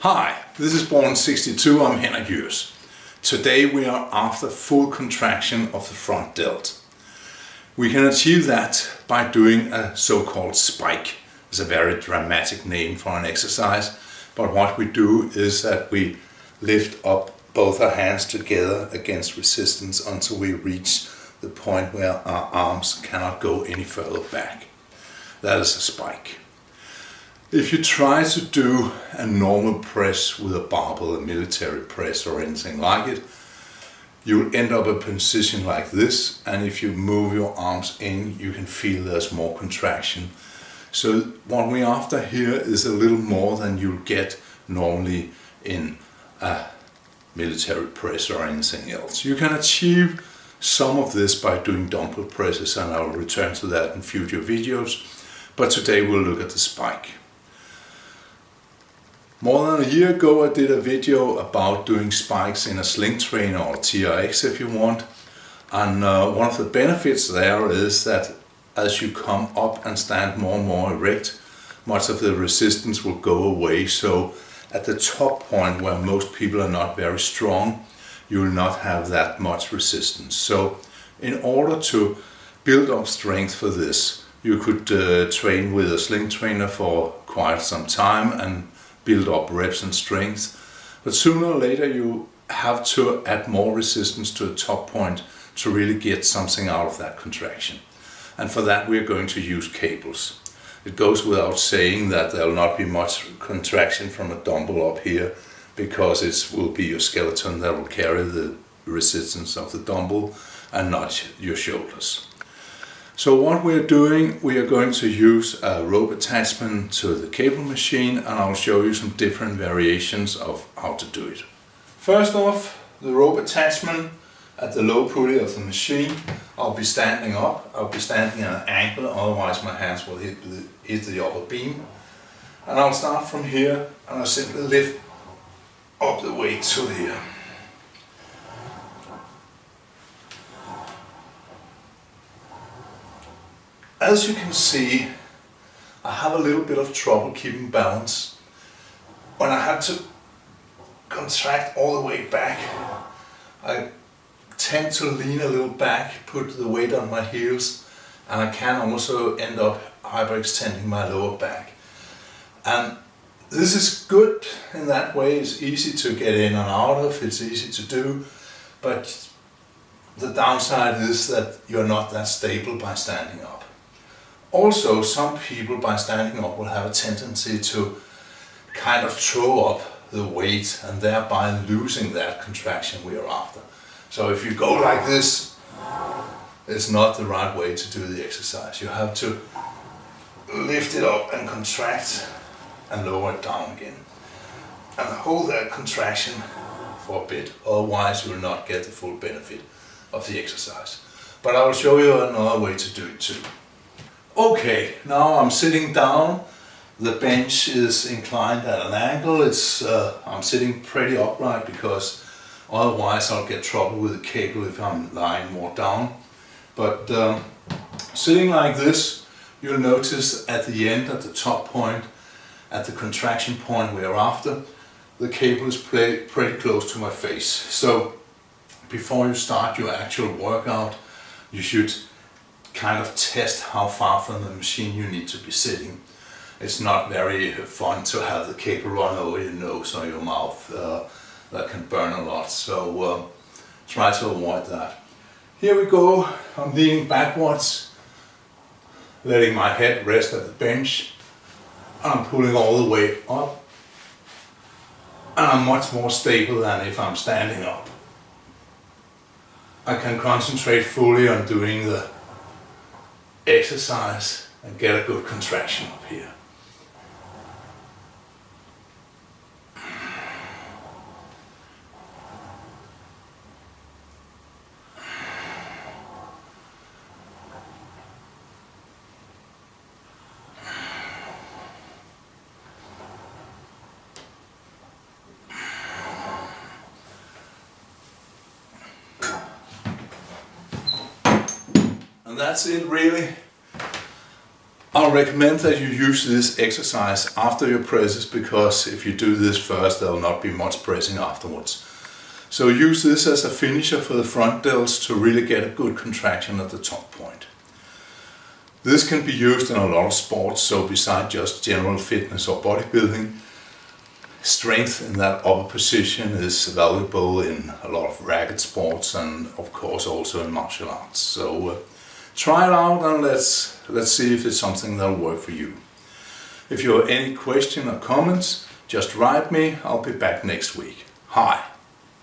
Hi, this is Born62, I'm HENRIK JÜRS. Today we are after full contraction of the front delt. We can achieve that by doing a so-called spike. It's a very dramatic name for an exercise, but what we do is that we lift up both our hands together against resistance until we reach the point where our arms cannot go any further back. That is a spike. If you try to do a normal press with a barbell, a military press or anything like it, you'll end up in a position like this, and if you move your arms in, you can feel there's more contraction. So what we're after here is a little more than you'll get normally in a military press or anything else. You can achieve some of this by doing dumbbell presses, and I'll return to that in future videos, but today we'll look at the spike. More than a year ago I did a video about doing spikes in a sling trainer or TRX if you want, and one of the benefits there is that as you come up and stand more and more erect, much of the resistance will go away. So at the top point where most people are not very strong, you will not have that much resistance. So in order to build up strength for this, you could train with a sling trainer for quite some time and build up reps and strength, but sooner or later you have to add more resistance to the top point to really get something out of that contraction. And for that we're going to use cables. It goes without saying that there will not be much contraction from a dumbbell up here, because it will be your skeleton that will carry the resistance of the dumbbell and not your shoulders. So what we're doing, we are going to use a rope attachment to the cable machine, and I'll show you some different variations of how to do it. First off, the rope attachment at the low pulley of the machine. I'll be standing up, I'll be standing at an angle, otherwise my hands will hit the upper beam. And I'll start from here, and I'll simply lift up the weight to here. As you can see, I have a little bit of trouble keeping balance. When I have to contract all the way back, I tend to lean a little back, put the weight on my heels, and I can also end up hyperextending my lower back. And this is good in that way. It's easy to get in and out of, it's easy to do, but the downside is that you're not that stable by standing up. Also, some people by standing up will have a tendency to kind of throw up the weight and thereby losing that contraction we are after. So if you go like this, it's not the right way to do the exercise. You have to lift it up and contract and lower it down again. And hold that contraction for a bit, otherwise you will not get the full benefit of the exercise. But I will show you another way to do it too. Okay, now I'm sitting down. The bench is inclined at an angle. I'm sitting pretty upright because otherwise I'll get trouble with the cable if I'm lying more down. But sitting like this, you'll notice at the end, at the top point, at the contraction point we are after, the cable is pretty close to my face. So before you start your actual workout, you should kind of test how far from the machine you need to be sitting. It's not very fun to have the cable run over your nose or your mouth. That can burn a lot, so try to avoid that. Here we go. I'm leaning backwards, letting my head rest at the bench. I'm pulling all the way up, and I'm much more stable than if I'm standing up. I can concentrate fully on doing the exercise and get a good contraction up here. And that's it really. I'll recommend that you use this exercise after your presses, because if you do this first, there will not be much pressing afterwards. So use this as a finisher for the front delts to really get a good contraction at the top point. This can be used in a lot of sports, so besides just general fitness or bodybuilding, strength in that upper position is valuable in a lot of racket sports and of course also in martial arts. So try it out and let's see if it's something that'll work for you. If you have any question or comments, just write me. I'll be back next week. Hi.